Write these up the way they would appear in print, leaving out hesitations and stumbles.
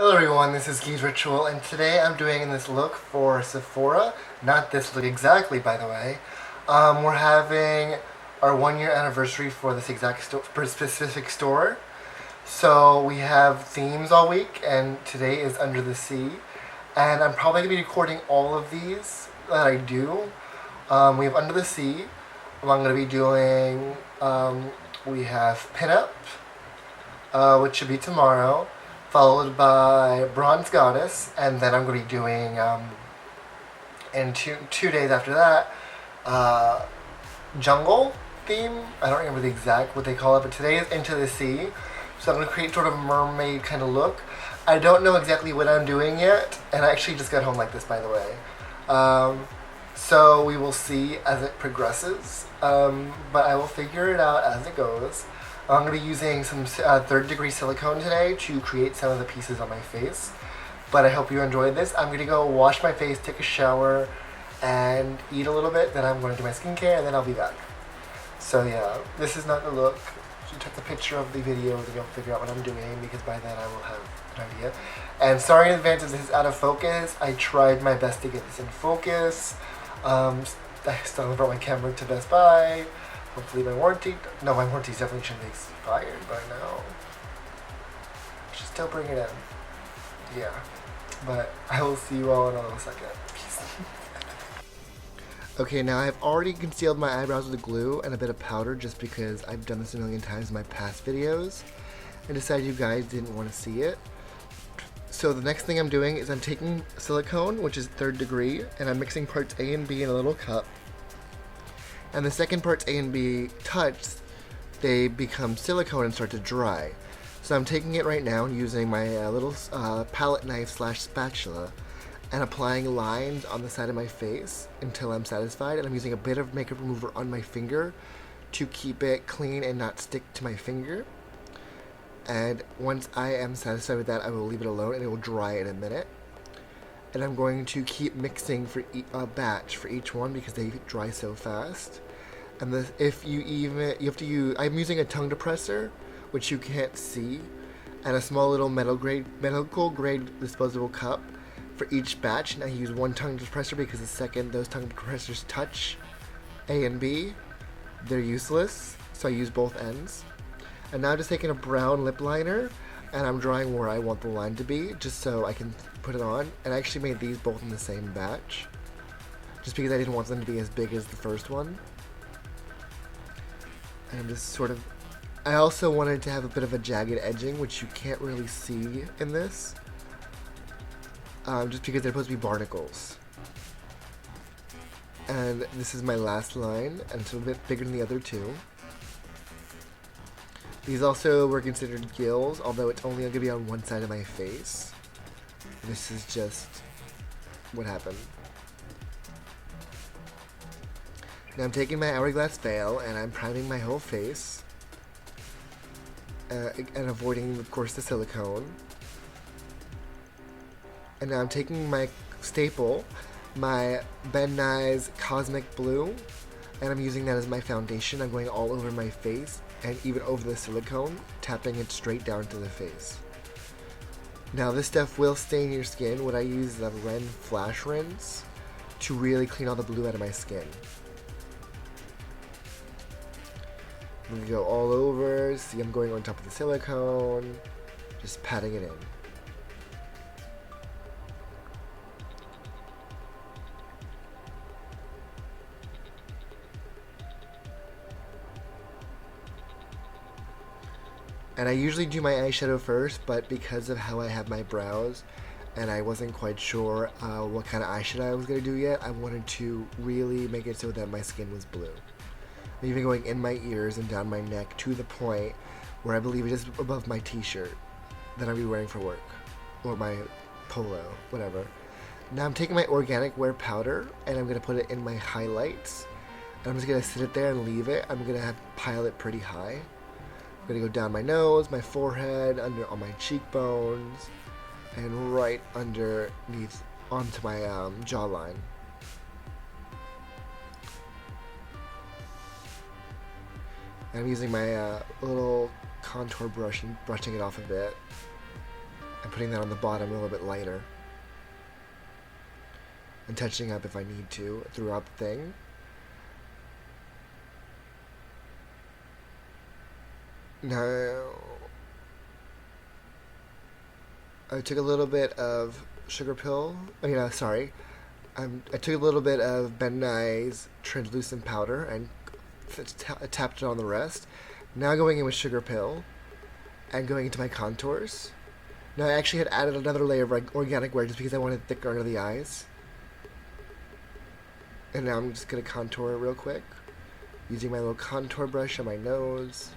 Hello everyone, this is Guy's Ritual, and today I'm doing this look for Sephora. Not this look exactly, by the way. We're having our 1 year anniversary for this specific store. So we have themes all week, and today is Under the Sea. And I'm probably going to be recording all of these that I do. We have Under the Sea. I'm going to be doing, we have Pinup, which should be tomorrow, followed by Bronze Goddess, and then I'm going to be doing, in two days after that, Jungle theme. I don't remember the exact what they call it, but today is Into the Sea. So I'm going to create sort of a mermaid kind of look. I don't know exactly what I'm doing yet, and I actually just got home like this, by the way. So we will see as it progresses, but I will figure it out as it goes. I'm going to be using some third degree silicone today to create some of the pieces on my face. But I hope you enjoyed this. I'm going to go wash my face, take a shower, and eat a little bit. Then I'm going to do my skincare, and then I'll be back. So yeah, this is not the look. You took the picture of the video, then you'll figure out what I'm doing, because by then I will have an idea. And sorry in advance if this is out of focus. I tried my best to get this in focus. I still brought my camera to Best Buy. Hopefully my warranty definitely should be expired by now. I should still bring it in. Yeah. But I will see you all in a little second. Peace. Okay, now I've already concealed my eyebrows with glue and a bit of powder just because I've done this a million times in my past videos and decided you guys didn't want to see it. So the next thing I'm doing is I'm taking silicone, which is third degree, and I'm mixing parts A and B in a little cup. And the second parts A and B touch, they become silicone and start to dry. So I'm taking it right now and using my little palette knife / spatula and applying lines on the side of my face until I'm satisfied. And I'm using a bit of makeup remover on my finger to keep it clean and not stick to my finger. And once I am satisfied with that, I will leave it alone and it will dry in a minute. And I'm going to keep mixing for a batch for each one because they dry so fast. And I'm using a tongue depressor, which you can't see, and a small little medical grade disposable cup for each batch. And I use one tongue depressor because the second those tongue depressors touch A and B, they're useless. So I use both ends. And now I'm just taking a brown lip liner, and I'm drawing where I want the line to be, just so I can put it on. And I actually made these both in the same batch, just because I didn't want them to be as big as the first one. And I'm just sort of, I also wanted to have a bit of a jagged edging, which you can't really see in this, just because they're supposed to be barnacles. And this is my last line, and it's a bit bigger than the other two. These also were considered gills, although it's only going to be on one side of my face. This is just what happened. Now I'm taking my hourglass veil and I'm priming my whole face. And avoiding, of course, the silicone. And now I'm taking my staple, my Ben Nye's Cosmic Blue, and I'm using that as my foundation. I'm going all over my face and even over the silicone, tapping it straight down to the face. Now this stuff will stain your skin. What I use is a Ren Flash Rinse to really clean all the blue out of my skin. I'm going to go all over. See, I'm going on top of the silicone, just patting it in. And I usually do my eyeshadow first, but because of how I have my brows, and I wasn't quite sure what kind of eyeshadow I was going to do yet, I wanted to really make it so that my skin was blue. I'm even going in my ears and down my neck to the point where I believe it is above my t-shirt that I'll be wearing for work, or my polo, whatever. Now I'm taking my organic wear powder, and I'm going to put it in my highlights. And I'm just going to sit it there and leave it. I'm going to pile it pretty high. I'm going to go down my nose, my forehead, under all my cheekbones, and right underneath onto my jawline. And I'm using my little contour brush and brushing it off a bit. I'm putting that on the bottom a little bit lighter. And touching up if I need to throughout the thing. Now, I took a little bit of sugar pill. I took a little bit of Ben Nye's translucent powder and tapped it on the rest. Now going in with sugar pill and going into my contours. Now I actually had added another layer of organic wear just because I wanted thicker under the eyes. And now I'm just going to contour it real quick using my little contour brush on my nose.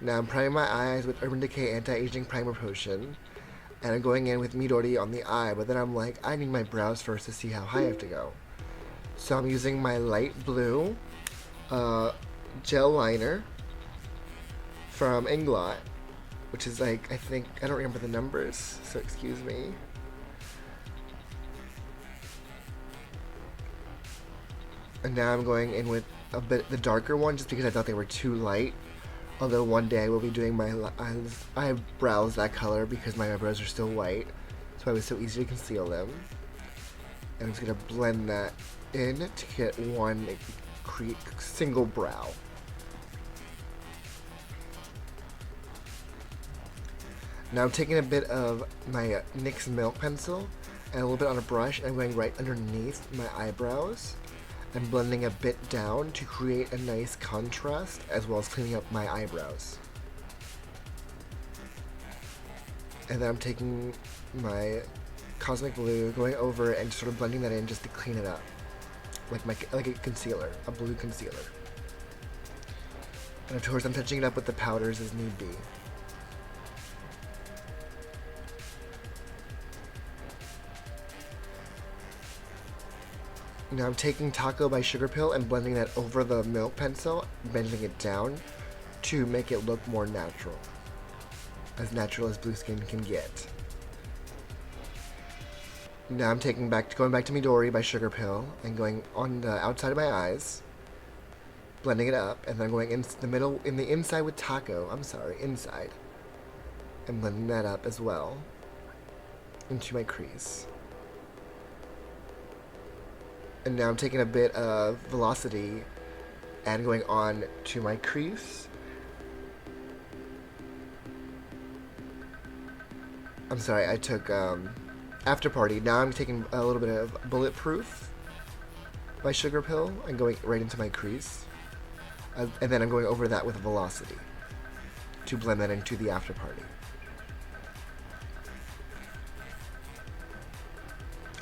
Now I'm priming my eyes with Urban Decay Anti-Aging Primer Potion. And I'm going in with Midori on the eye, but then I'm like, I need my brows first to see how high I have to go. So I'm using my light blue gel liner from Inglot, which is like, I don't remember the numbers, so excuse me. And now I'm going in with a bit the darker one just because I thought they were too light. Although one day I will be doing my eyebrows that color because my eyebrows are still white. So it was so easy to conceal them. And I'm just going to blend that in to get one single brow. Now I'm taking a bit of my NYX Milk Pencil and a little bit on a brush and I'm going right underneath my eyebrows. I'm blending a bit down to create a nice contrast as well as cleaning up my eyebrows. And then I'm taking my Cosmic Blue, going over it and sort of blending that in just to clean it up. Like a concealer, a blue concealer. And of course I'm touching it up with the powders as need be. Now I'm taking Taco by Sugar Pill and blending that over the milk pencil, bending it down to make it look more natural. As natural as blue skin can get. Now I'm going back to Midori by Sugar Pill and going on the outside of my eyes, blending it up, and then going in the inside with inside, and blending that up as well into my crease. And now I'm taking a bit of Velocity and going on to my crease. I'm sorry, I took After Party. Now I'm taking a little bit of Bulletproof by Sugar Pill and going right into my crease. And then I'm going over that with Velocity to blend that into the After Party.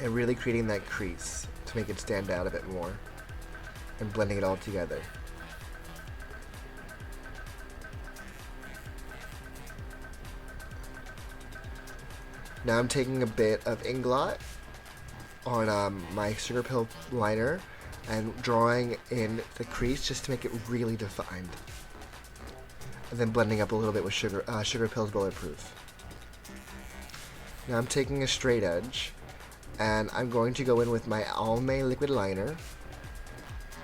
And really creating that crease to make it stand out a bit more and blending it all together. Now I'm taking a bit of Inglot on my Sugar Pill liner and drawing in the crease just to make it really defined. And then blending up a little bit with Sugar Pill's Bulletproof. Now I'm taking a straight edge and I'm going to go in with my Almay liquid liner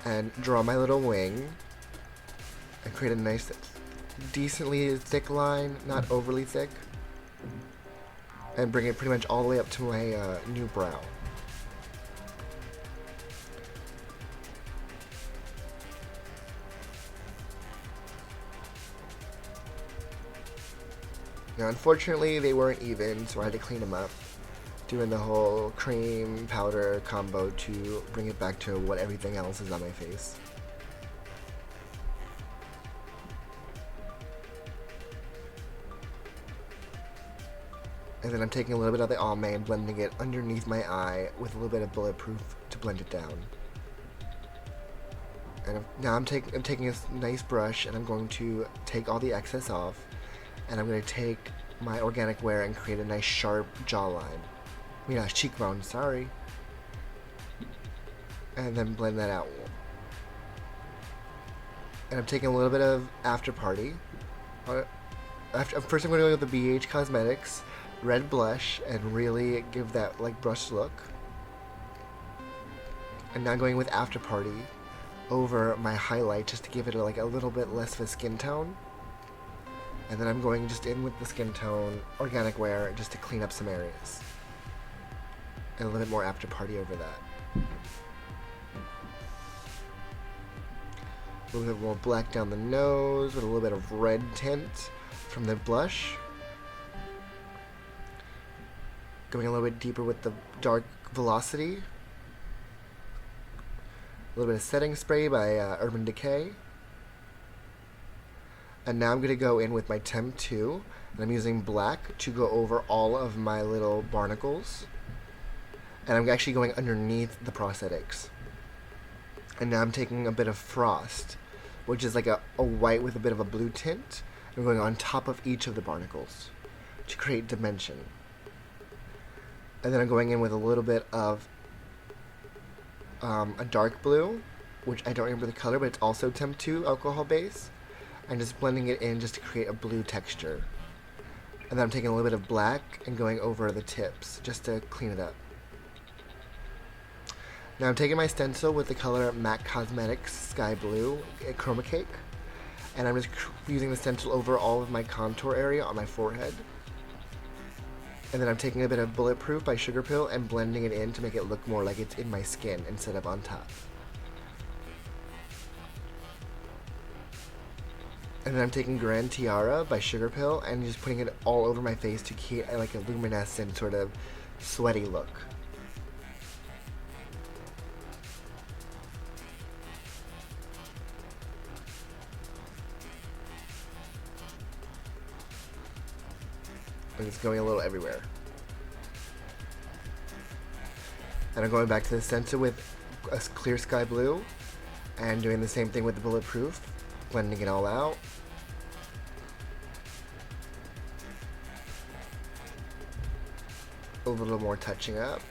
and draw my little wing and create a nice, decently thick line, not overly thick, and bring it pretty much all the way up to my new brow. Now unfortunately they weren't even, so I had to clean them up, doing the whole cream powder combo to bring it back to what everything else is on my face. And then I'm taking a little bit of the Almay and blending it underneath my eye with a little bit of Bulletproof to blend it down. And now I'm taking a nice brush and I'm going to take all the excess off, and I'm going to take my organic wear and create a nice sharp jawline. Cheekbone, sorry. And then blend that out. And I'm taking a little bit of After Party. First I'm going to go with the BH Cosmetics red blush and really give that like brushed look. And now going with After Party over my highlight just to give it like a little bit less of a skin tone. And then I'm going just in with the skin tone Organic Wear just to clean up some areas. And a little bit more after party over that. A little bit more black down the nose with a little bit of red tint from the blush. Going a little bit deeper with the dark Velocity. A little bit of setting spray by Urban Decay. And now I'm going to go in with my Temp 2, and I'm using black to go over all of my little barnacles. And I'm actually going underneath the prosthetics. And now I'm taking a bit of Frost, which is like a white with a bit of a blue tint, and going on top of each of the barnacles to create dimension. And then I'm going in with a little bit of a dark blue, which I don't remember the color, but it's also Temp 2 alcohol base. I'm just blending it in just to create a blue texture. And then I'm taking a little bit of black and going over the tips just to clean it up. Now I'm taking my stencil with the color MAC Cosmetics Sky Blue Chroma Cake. And I'm just using the stencil over all of my contour area on my forehead. And then I'm taking a bit of Bulletproof by Sugar Pill and blending it in to make it look more like it's in my skin instead of on top. And then I'm taking Grand Tiara by Sugar Pill and just putting it all over my face to create like a luminescent sort of sweaty look. And it's going a little everywhere. And I'm going back to the stencil with a clear sky blue and doing the same thing with the Bulletproof, blending it all out. A little more touching up.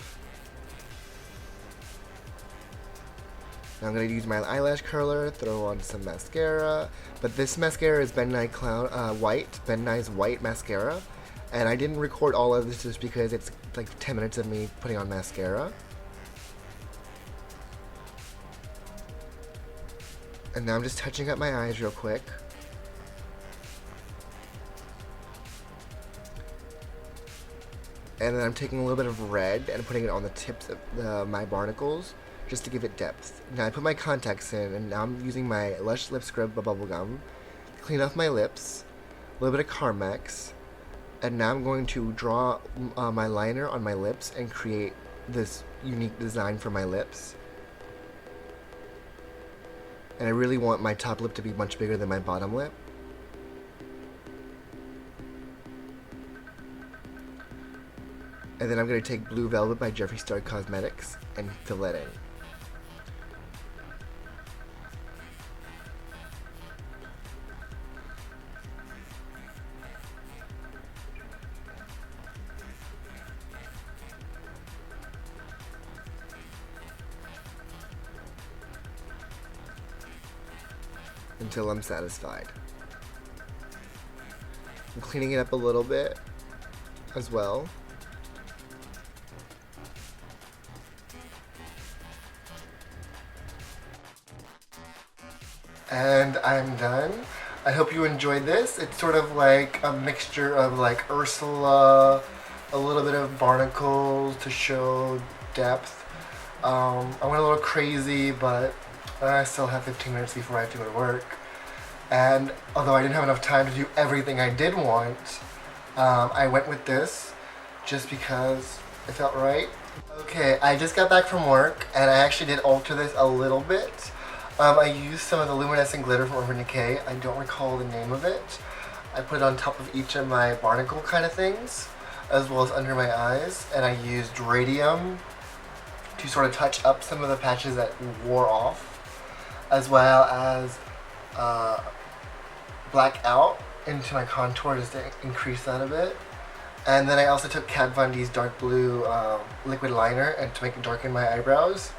Now I'm going to use my eyelash curler, throw on some mascara, but this mascara is Ben Nye Ben Nye's white mascara, and I didn't record all of this just because it's like 10 minutes of me putting on mascara. And now I'm just touching up my eyes real quick. And then I'm taking a little bit of red and putting it on the tips of my barnacles just to give it depth. Now I put my contacts in, and now I'm using my Lush Lip Scrub Bubblegum to clean off my lips, a little bit of Carmex, and now I'm going to draw my liner on my lips and create this unique design for my lips. And I really want my top lip to be much bigger than my bottom lip. And then I'm going to take Blue Velvet by Jeffree Star Cosmetics and fill that in. Until I'm satisfied. I'm cleaning it up a little bit as well. And I'm done. I hope you enjoyed this. It's sort of like a mixture of like Ursula, a little bit of barnacles to show depth. I went a little crazy, but I still have 15 minutes before I have to go to work. And although I didn't have enough time to do everything I did want, I went with this just because it felt right. Okay, I just got back from work and I actually did alter this a little bit. I used some of the luminescent glitter from Urban Decay. I don't recall the name of it. I put it on top of each of my barnacle kind of things, as well as under my eyes, and I used radium to sort of touch up some of the patches that wore off, as well as black out into my contour just to increase that a bit. And then I also took Kat Von D's dark blue liquid liner and to make it darken my eyebrows.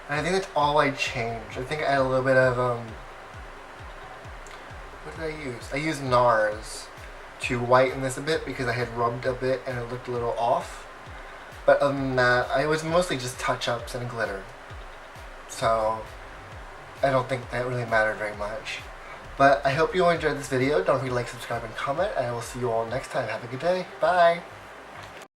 And I think that's all I changed. I think I had a little bit of, what did I use? I used NARS to whiten this a bit because I had rubbed a bit and it looked a little off. But other than that, it was mostly just touch-ups and glitter. So, I don't think that really mattered very much. But I hope you all enjoyed this video. Don't forget to like, subscribe, and comment. And I will see you all next time. Have a good day. Bye.